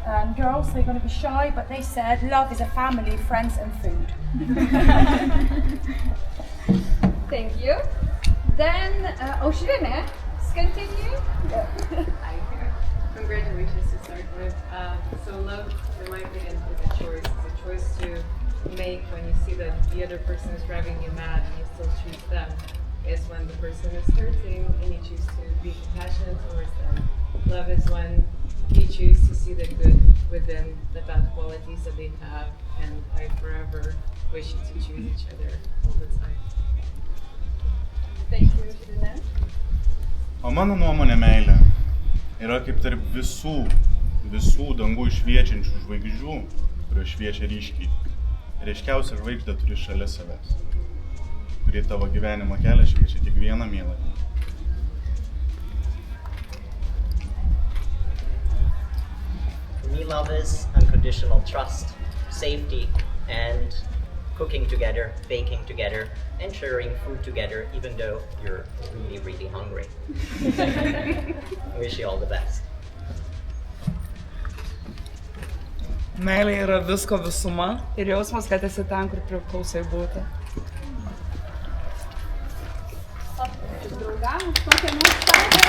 and girls, they're going to be shy, but they said love is a family, friends and food. Thank you. Then, Aušrinė, continue. Hi. Congratulations to start with. So love, in my opinion, is a choice. It's a choice to make when you see that the other person is driving you mad and you still choose them. Is when the person is hurting and you choose to be compassionate towards them. Love is when you choose to see the good within the bad qualities that they have, and I forever wish you to choose each other all the time. Thank you, Aušrinė. O mano nuomonė meilė yra kaip tarp visų dangų šviečiančių žvaigždžių, kurios šviečia ryškiai. Ryškiausia žvaigždė turi šalia savęs, kuri tavo gyvenimo kelią šviečia tik vieną mielą. For me, love is unconditional trust, safety, and cooking together, baking together, and sharing food together, even though you're really, really hungry. I wish you all the best. Meilė yra visko visuma ir jausmas, kad esi ten, kur priklausai būti. Draugams, kokią nuostatą.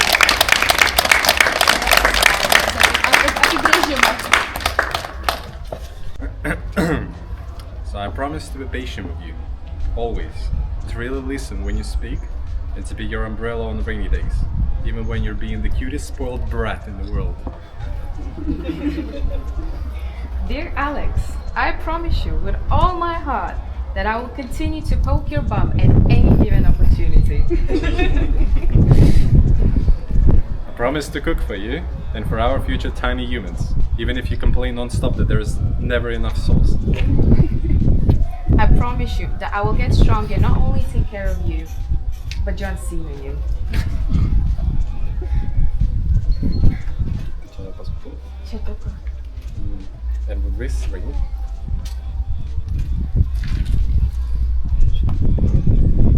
Apibrėžimas. So I promise to be patient with you, always. To really listen when you speak, and to be your umbrella on rainy days, even when you're being the cutest spoiled brat in the world. Dear Alex, I promise you with all my heart that I will continue to poke your bum at any given opportunity. I promise to cook for you and for our future tiny humans, even if you complain non-stop that there is never enough sauce. I promise you that I will get stronger and not only take care of you, but John Cena you. And with this ring,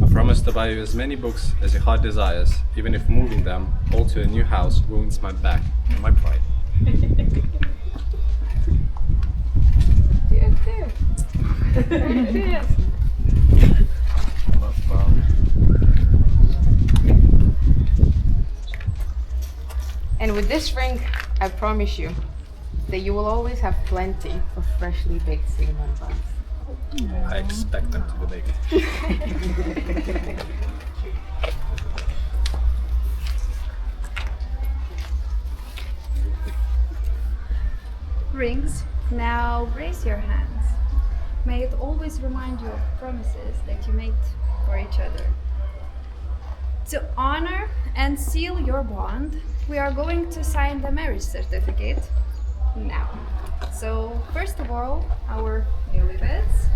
I promise to buy you as many books as your heart desires, even if moving them all to a new house ruins my back and my pride. And with this ring, I promise you that you will always have plenty of freshly baked cinnamon buns. I expect them to be baked. Rings, now raise your hands. May it always remind you of promises that you made for each other. To honor and seal your bond, we are going to sign the marriage certificate now. So, first of all, our newlyweds.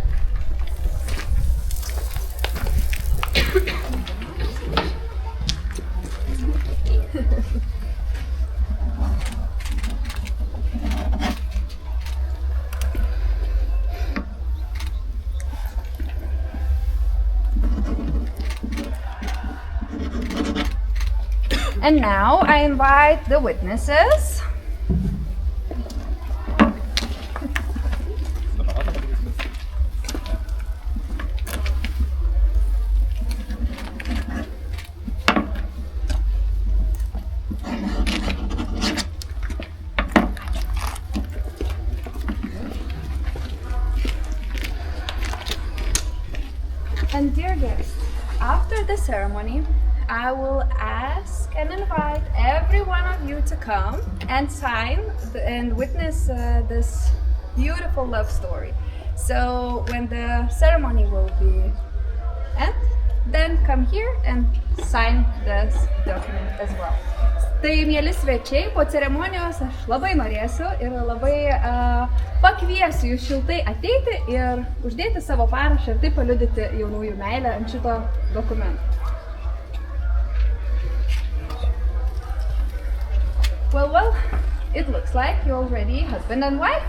And now I invite the witnesses. And dear guests, after the ceremony, I will ask and invite every one of you to come and sign and witness this beautiful love story. So when the ceremony will be end, then come here and sign this document as well. Tai mieli svečiai, po ceremonijos aš labai norėsiu ir labai pakviesiu jūs šiltai ateiti ir uždėti savo parašą ir taip paliudyti jaunųjų meilę ant šito dokumento. Well, it looks like you're already husband and wife.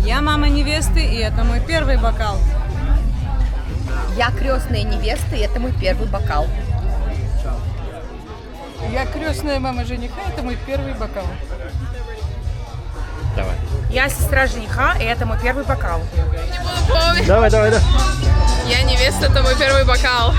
Я мама невесты, и это мой первый бокал. Я крестная невеста, и это мой первый бокал. Я крестная мама жениха, это мой первый бокал. Давай. Я сестра жениха, и это мой первый бокал. Давай. Я невеста, это мой первый бокал.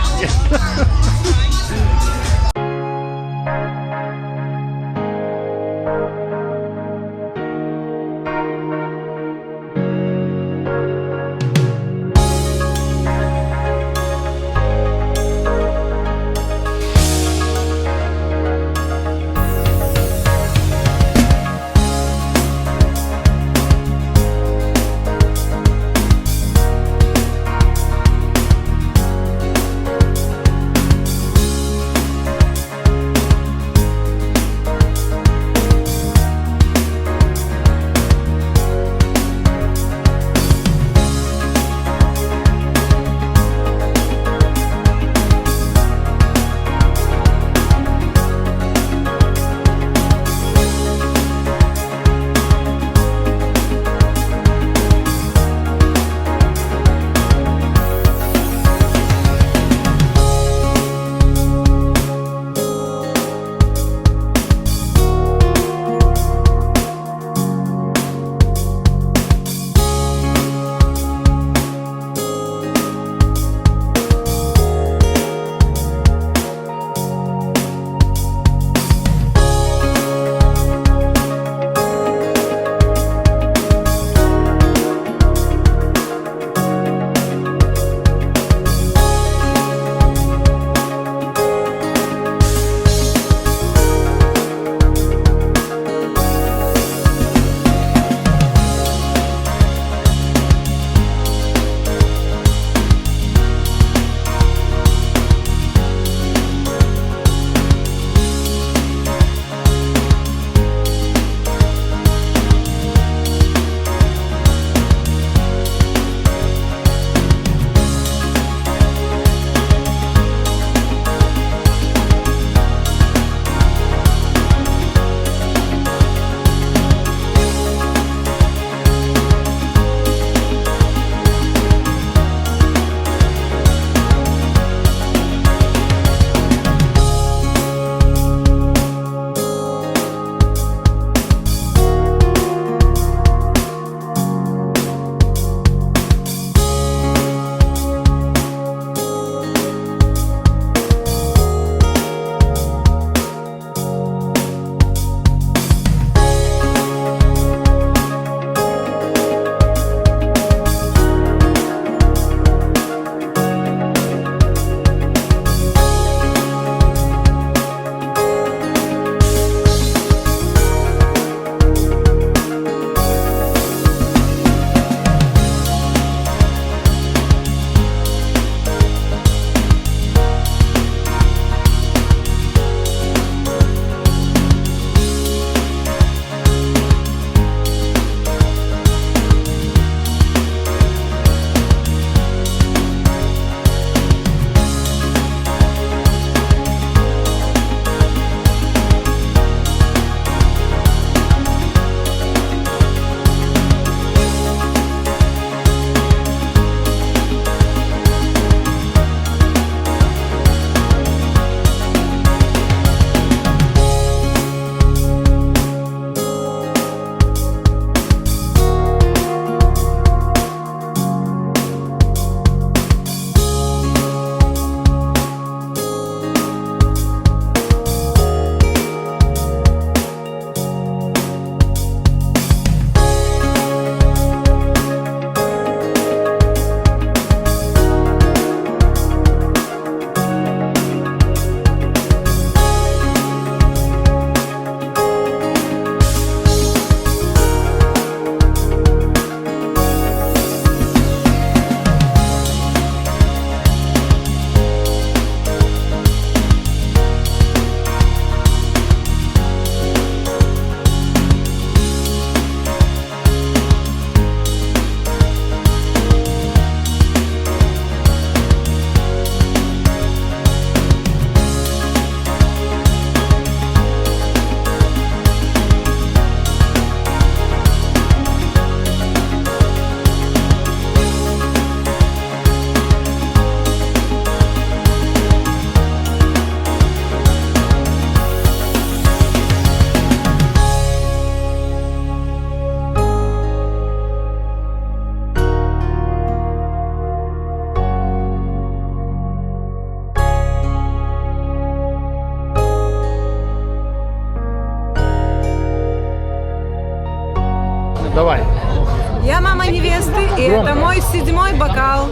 Я мама невесты, и это мой 7-й бокал.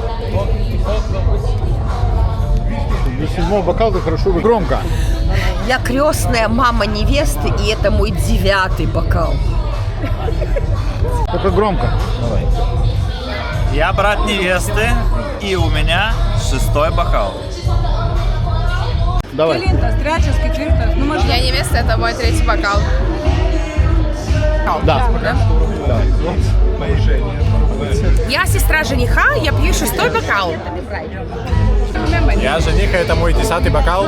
Седьмой бокал, ты хорошо, вы громко. Я крестная мама невесты, и это мой 9-й бокал. Только громко. Давай. Я брат невесты, и у меня 6-й бокал. Давай. Квинтас, трячес, четвертас. Ну, может, Я невеста, это мой 3-й бокал. Да. Я сестра жениха, я пью 6-й бокал. Я жених, это мой 10-й бокал.